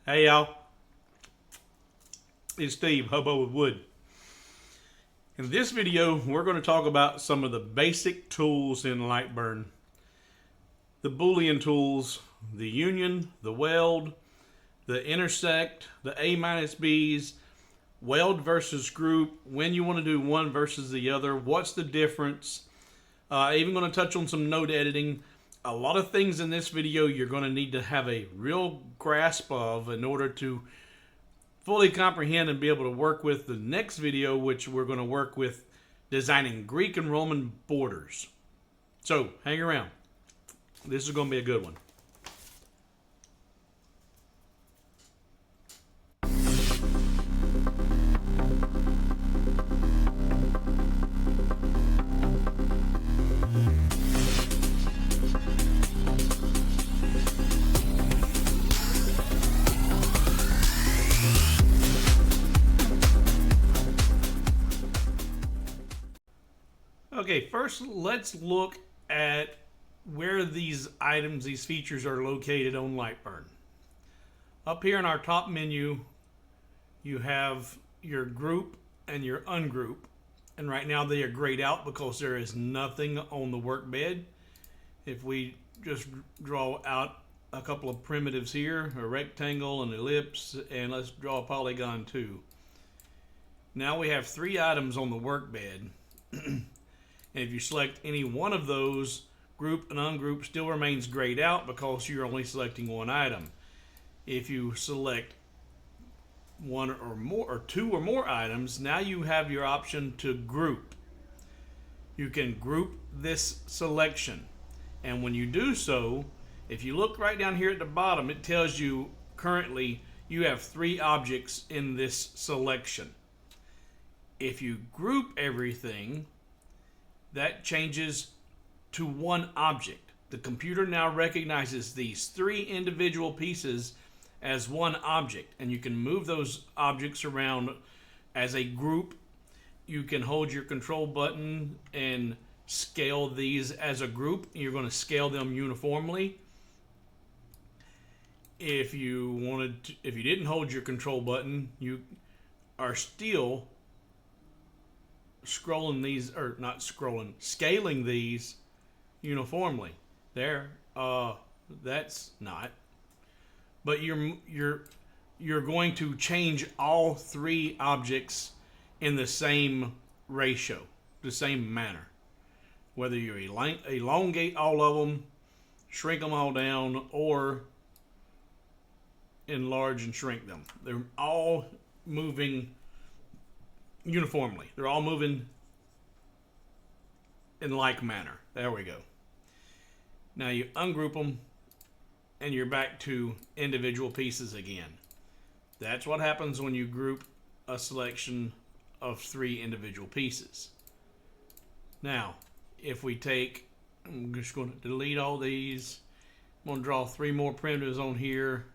Hey y'all, it's Steve, Hobo with Wood. In this video, we're going to talk about some of the basic tools in Lightburn. The Boolean tools, the union, the weld, the intersect, the A-Bs, weld versus group, when you want to do one versus the other, what's the difference. Even going to touch on some node editing. A lot of things in this video you're going to need to have a real grasp of in order to fully comprehend and be able to work with the next video, which we're going to work with designing Greek and Roman borders. So hang around. This is going to be a good one. Okay, first let's look at where these items, these features are located on Lightburn. Up here in our top menu, you have your group and your ungroup. And right now they are grayed out because there is nothing on the workbed. If we just draw out a couple of primitives here, a rectangle, an ellipse, and let's draw a polygon too. Now we have three items on the workbed. And if you select any one of those, group and ungroup still remains grayed out because you're only selecting one item. If you select one or more, or two or more items, now you have your option to group. You can group this selection. And when you do so, if you look right down here at the bottom, it tells you currently you have three objects in this selection. If you group everything, that changes to one object. The computer now recognizes these three individual pieces as one object, and you can move those objects around as a group. You can hold your control button and scale these as a group. You're going to scale them uniformly. If you didn't hold your control button, you are still scrolling these, or not scrolling, scaling these uniformly. There, that's not. But you're going to change all three objects in the same ratio, the same manner. Whether you elongate all of them, shrink them all down, or enlarge and shrink them. They're all moving uniformly. They're all moving in like manner. There we go. Now you ungroup them and you're back to individual pieces again. That's what happens when you group a selection of three individual pieces. Now, if we take, I'm just going to delete all these. I'm going to draw three more primitives on here.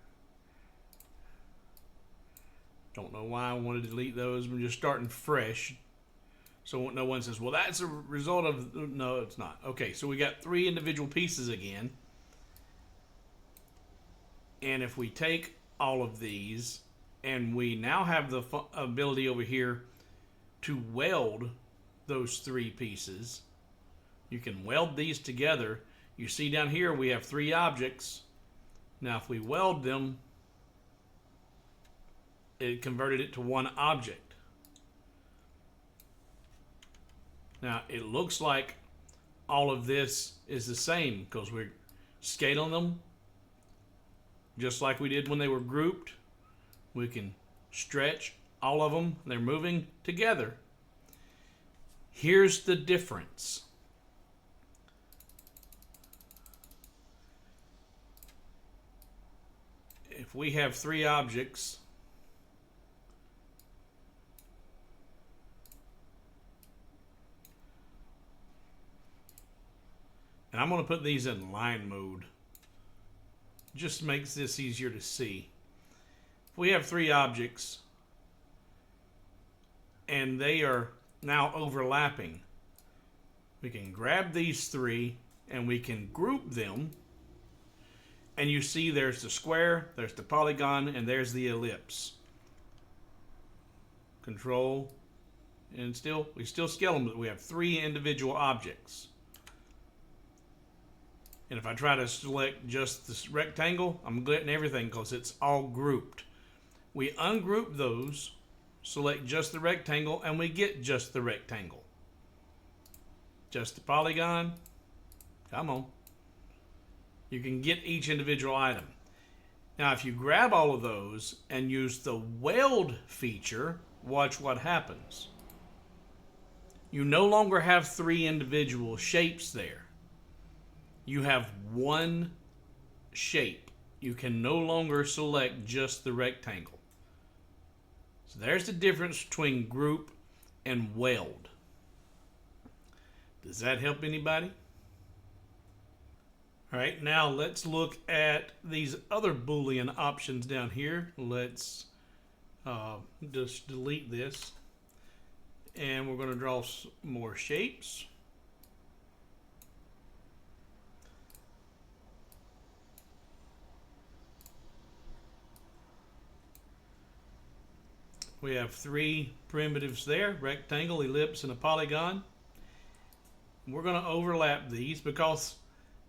Don't know why I want to delete those. I'm just starting fresh. So no one says, well, that's a result of... No, it's not. Okay, so we got three individual pieces again. And if we take all of these, and we now have the ability over here to weld those three pieces. You can weld these together. You see down here we have three objects. Now if we weld them, it converted it to one object. Now it looks like all of this is the same because we're scaling them just like we did when they were grouped. We can stretch all of them. They're moving together. Here's the difference. If we have three objects, and I'm going to put these in line mode. Just makes this easier to see. If we have three objects and they are now overlapping, we can grab these three and we can group them And you see there's the square, there's the polygon, and there's the ellipse. Control, and we still scale them, but we have 3 individual objects. And if I try to select just this rectangle, I'm getting everything because it's all grouped. We ungroup those, select just the rectangle, and we get just the rectangle. Just the polygon. Come on. You can get each individual item. Now, if you grab all of those and use the weld feature, watch what happens. You no longer have 3 individual shapes there. You have one shape. You can no longer select just the rectangle. So there's the difference between group and weld. Does that help anybody? All right, now let's look at these other Boolean options down here. Let's just delete this. And we're going to draw some more shapes. We have 3 primitives there, rectangle, ellipse, and a polygon. We're going to overlap these because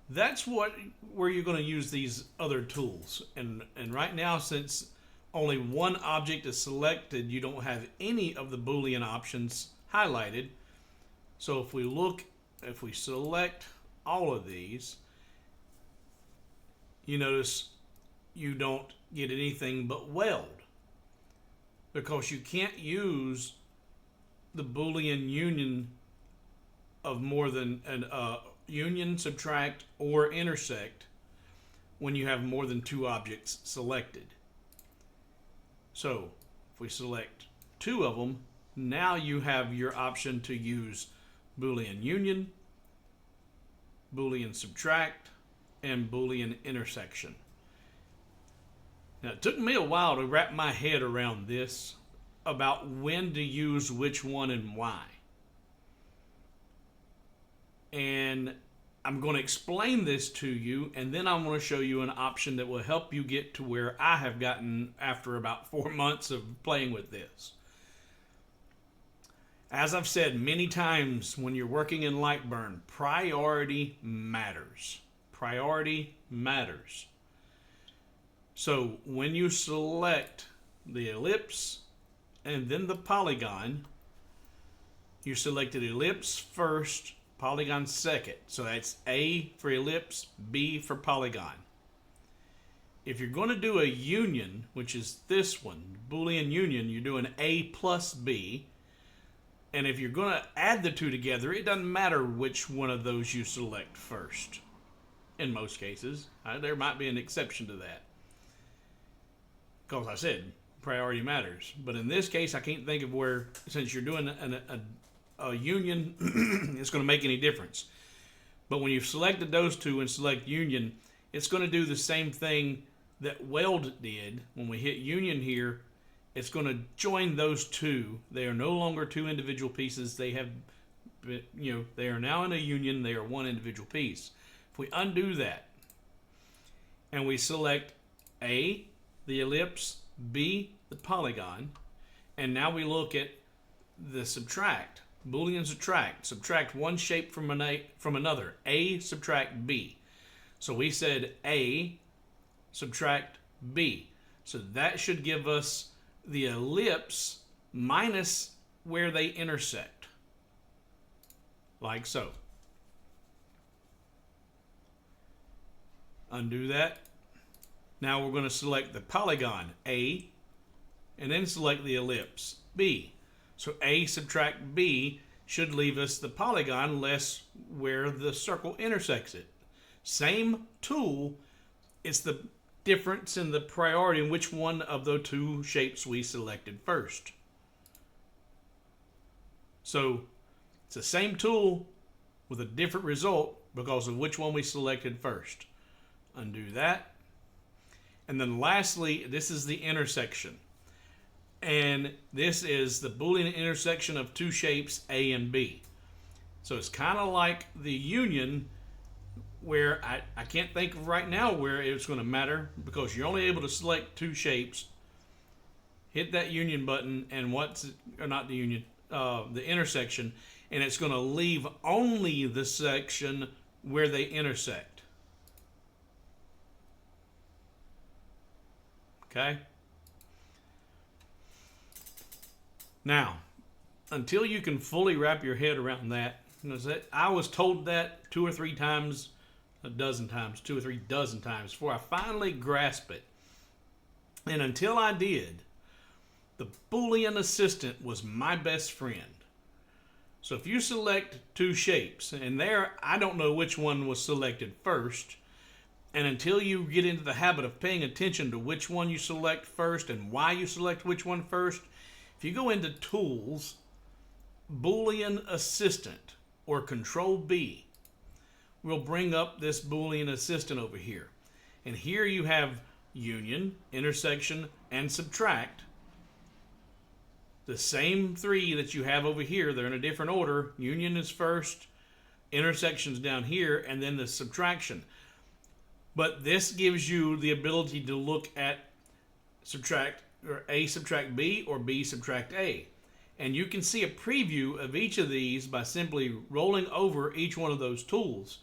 that's where you're going to use these other tools. And right now, since only one object is selected, you don't have any of the Boolean options highlighted. So if we select all of these, you notice you don't get anything but weld, because you can't use the Boolean union of more than an union, subtract, or intersect when you have more than 2 objects selected. So if we select 2 of them, now you have your option to use Boolean union, Boolean subtract, and Boolean intersection. Now, it took me a while to wrap my head around this, about when to use which one and why. And I'm going to explain this to you, and then I'm going to show you an option that will help you get to where I have gotten after about 4 months of playing with this. As I've said many times, when you're working in Lightburn, priority matters. Priority matters. So when you select the ellipse and then the polygon, you selected ellipse first, polygon second. So that's A for ellipse, B for polygon. If you're going to do a union, which is this one, Boolean union, you're doing A plus B. And if you're going to add the 2 together, it doesn't matter which one of those you select first. In most cases, there might be an exception to that. Because I said, priority matters. But in this case, I can't think of where, since you're doing a union, it's going to make any difference. But when you've selected those 2 and select union, it's going to do the same thing that weld did. When we hit union here, it's going to join those 2. They are no longer 2 individual pieces. They have, they are now in a union. They are one individual piece. If we undo that and we select A, the ellipse, B, the polygon, and now we look at the subtract, Boolean subtract. Subtract one shape from another. A subtract B. So we said A subtract B. So that should give us the ellipse minus where they intersect. Like so. Undo that. Now we're going to select the polygon, A, and then select the ellipse, B. So A subtract B should leave us the polygon less where the circle intersects it. Same tool, it's the difference in the priority in which one of the 2 shapes we selected first. So it's the same tool with a different result because of which one we selected first. Undo that. And then lastly, this is the intersection. And this is the Boolean intersection of 2 shapes, A and B. So it's kind of like the union, where I can't think of right now where it's going to matter, because you're only able to select two shapes. Hit that union button, and or not the union, the intersection, and it's going to leave only the section where they intersect. Okay? Now, until you can fully wrap your head around that, I was told that 2 or 3 times, a dozen times, 2 or 3 dozen times before I finally grasped it. And until I did, the Boolean assistant was my best friend. So if you select 2 shapes, and there I don't know which one was selected first, and until you get into the habit of paying attention to which one you select first and why you select which one first, if you go into Tools, Boolean Assistant, or Control B, will bring up this Boolean Assistant over here. And here you have union, intersection, and subtract. The same 3 that you have over here, they're in a different order. Union is first, intersection's down here, and then the subtraction. But this gives you the ability to look at subtract, or A subtract B, or B subtract A. And you can see a preview of each of these by simply rolling over each one of those tools.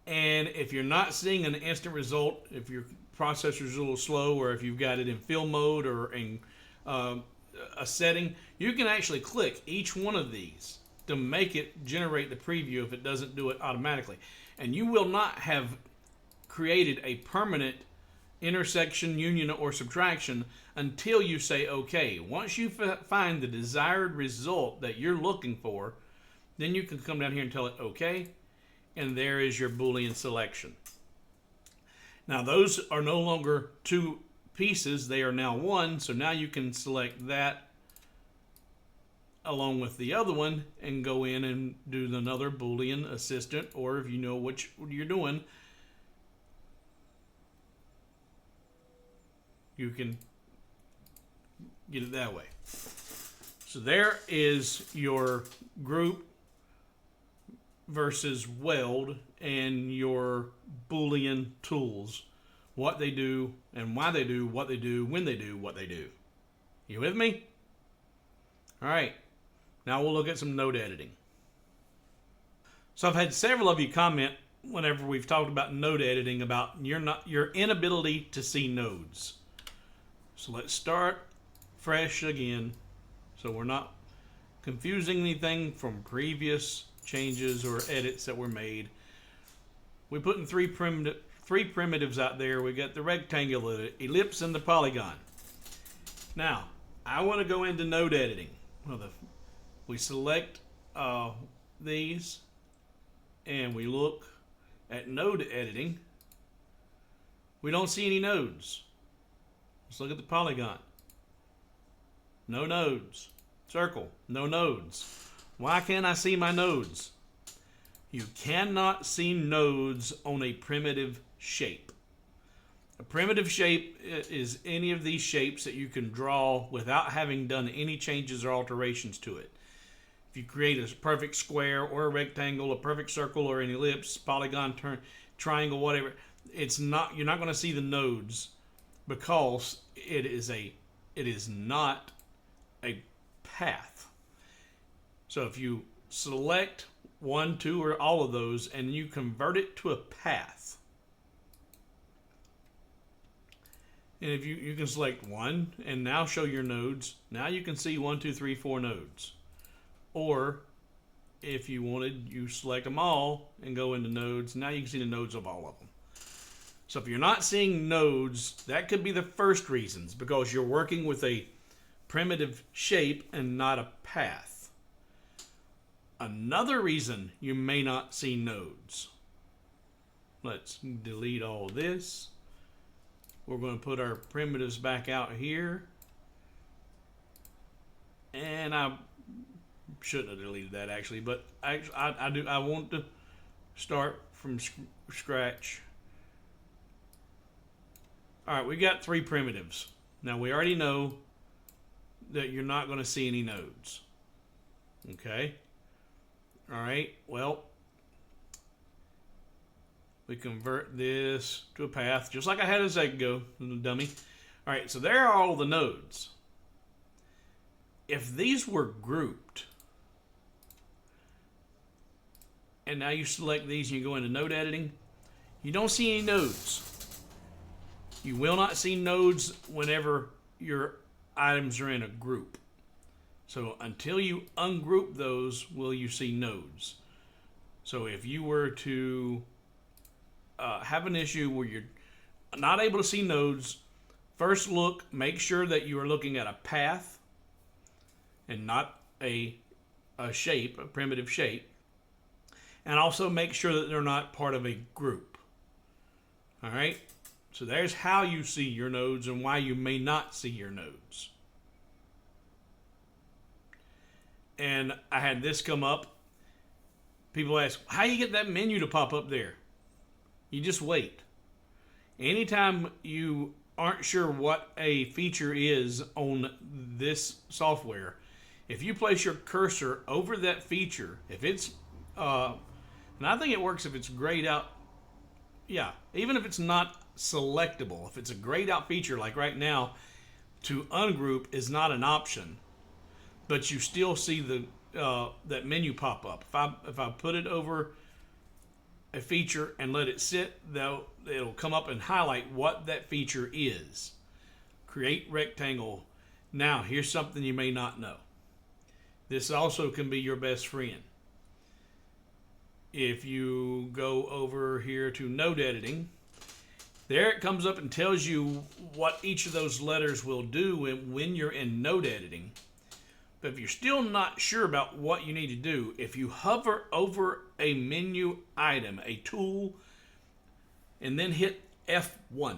And if you're not seeing an instant result, if your processor's a little slow, or if you've got it in fill mode or in a setting, you can actually click each one of these to make it generate the preview if it doesn't do it automatically. And you will not have created a permanent intersection, union, or subtraction until you say OK. Once you find the desired result that you're looking for, then you can come down here and tell it OK, and there is your Boolean selection. Now those are no longer 2 pieces, they are now 1, so now you can select that along with the other one and go in and do another Boolean assistant, or if you know what you're doing, you can get it that way. So there is your group versus weld and your Boolean tools. What they do and why they do what they do when they do what they do. You with me? All right. Now we'll look at some node editing. So I've had several of you comment whenever we've talked about node editing about your inability to see nodes. So let's start fresh again, so we're not confusing anything from previous changes or edits that were made. We put in three primitives out there. We got the rectangle, the ellipse, and the polygon. Now, I want to go into node editing. Well, we select these, and we look at node editing. We don't see any nodes. Let's look at the polygon. No nodes. Circle. No nodes. Why can't I see my nodes? You cannot see nodes on a primitive shape. A primitive shape is any of these shapes that you can draw without having done any changes or alterations to it. If you create a perfect square or a rectangle, a perfect circle or an ellipse, polygon, triangle, whatever, you're not going to see the nodes, because it is not a path. So if you select 1, 2, or all of those and you convert it to a path, and if you can select 1 and now show your nodes, now you can see 1, 2, 3, 4 nodes. Or if you wanted, you select them all and go into nodes. Now you can see the nodes of all of them. So if you're not seeing nodes, that could be the first reasons, because you're working with a primitive shape and not a path. Another reason you may not see nodes. Let's delete all this. We're going to put our primitives back out here. And I shouldn't have deleted that actually, but I want to start from scratch. All right, we got 3 primitives. Now we already know that you're not going to see any nodes. Okay? All right, well, We convert this to a path, just like I had a second ago, the dummy. All right, so there are all the nodes. If these were grouped, and now you select these and you go into node editing, you don't see any nodes. You will not see nodes whenever your items are in a group. So until you ungroup those, will you see nodes. So if you were to have an issue where you're not able to see nodes, first look, make sure that you are looking at a path and not a shape, a primitive shape. And also make sure that they're not part of a group. All right? So there's how you see your nodes and why you may not see your nodes. And I had this come up. People ask, how do you get that menu to pop up there? You just wait. Anytime you aren't sure what a feature is on this software, if you place your cursor over that feature, if it's, and I think it works if it's grayed out, yeah, even if it's not selectable, if it's a grayed out feature like right now, to ungroup is not an option, but you still see the that menu pop up. If I put it over a feature and let it sit, it'll come up and highlight what that feature is. Create rectangle. Now, here's something you may not know. This also can be your best friend. If you go over here to node editing, there it comes up and tells you what each of those letters will do when you're in node editing. But if you're still not sure about what you need to do, if you hover over a menu item, a tool, and then hit F1,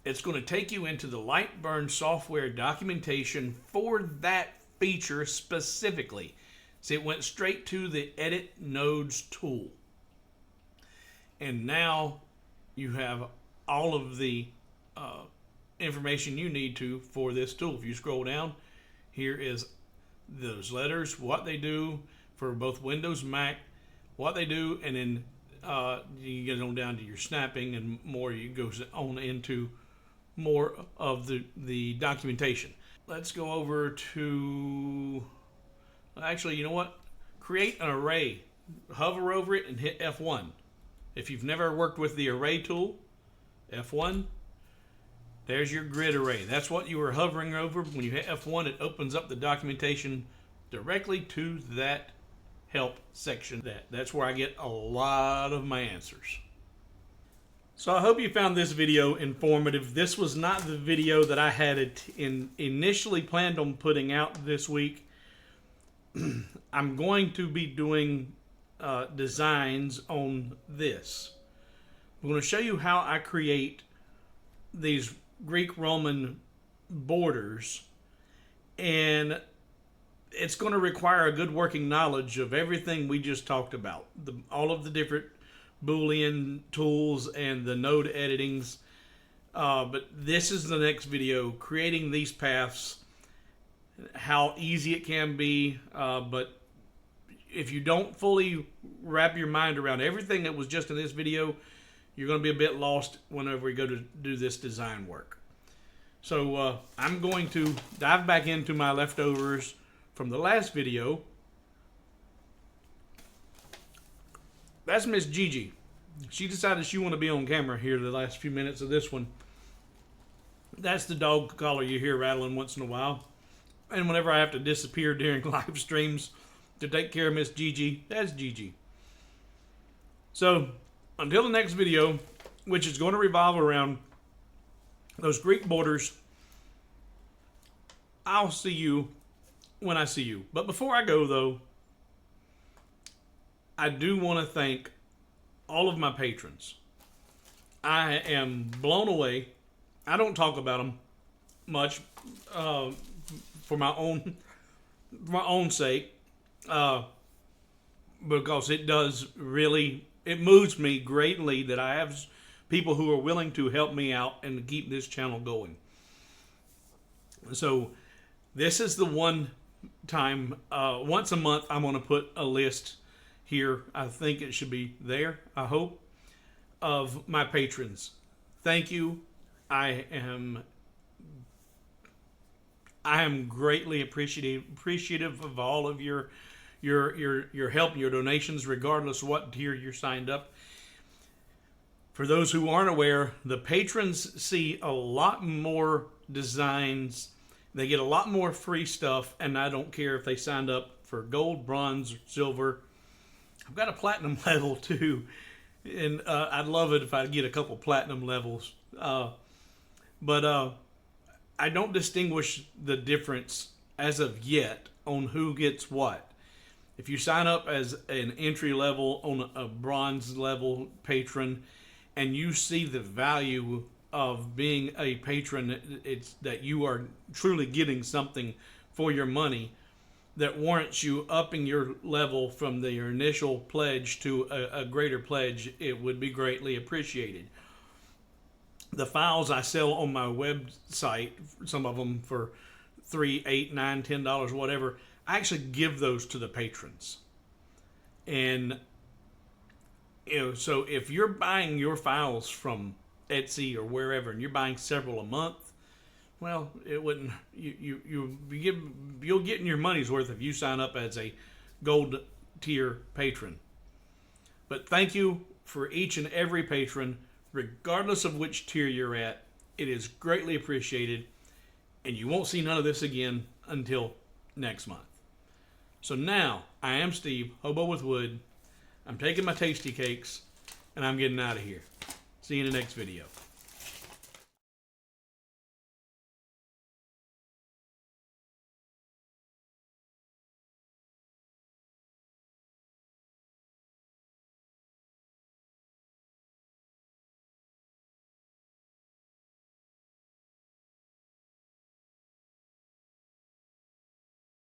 it's going to take you into the Lightburn software documentation for that feature specifically. See, it went straight to the Edit Nodes tool. And now you have all of the information you need to for this tool. If you scroll down, here is those letters, what they do for both Windows and Mac, what they do, and then you get on down to your snapping and more. You go on into more of the documentation. Let's go over to, actually, you know what? Create an array. Hover over it and hit F1. If you've never worked with the array tool, F1, there's your grid array. That's what you were hovering over. When you hit F1, it opens up the documentation directly to that help section. That's where I get a lot of my answers. So I hope you found this video informative. This was not the video that I had initially planned on putting out this week. I'm going to be doing designs on this. I'm going to show you how I create these Greek-Roman borders, and it's going to require a good working knowledge of everything we just talked about, all of the different Boolean tools and the node editings. But this is the next video, creating these paths, how easy it can be, but if you don't fully wrap your mind around everything that was just in this video, you're going to be a bit lost whenever we go to do this design work. So I'm going to dive back into my leftovers from the last video. That's Miss Gigi. She decided she wanted to be on camera here the last few minutes of this one. That's the dog collar you hear rattling once in a while. And whenever I have to disappear during live streams to take care of Miss Gigi, that's Gigi. So, until the next video, which is going to revolve around those Greek borders, I'll see you when I see you. But before I go, though, I do want to thank all of my patrons. I am blown away. I don't talk about them much for my own sake, because it does really, it moves me greatly that I have people who are willing to help me out and keep this channel going. So this is the one time, once a month, I'm going to put a list here. I think it should be there, I hope, of my patrons. Thank you. I am greatly appreciative of all of your help and your donations, regardless of what tier you're signed up. For those who aren't aware, the patrons see a lot more designs. They get a lot more free stuff, and I don't care if they signed up for gold, bronze, or silver. I've got a platinum level too, and I'd love it if I get a couple platinum levels. But I don't distinguish the difference as of yet on who gets what. If you sign up as an entry level on a bronze level patron, and you see the value of being a patron, it's that you are truly getting something for your money that warrants you upping your level from your initial pledge to a greater pledge, it would be greatly appreciated. The files I sell on my website, some of them for $3, $8, $9, $10, whatever, I actually give those to the patrons. And so if you're buying your files from Etsy or wherever, and you're buying several a month, well, it wouldn't. You'll get in your money's worth if you sign up as a gold tier patron. But thank you for each and every patron, regardless of which tier you're at. It is greatly appreciated, and you won't see none of this again until next month. So now, I am Steve, Hobo with Wood. I'm taking my tasty cakes, and I'm getting out of here. See you in the next video.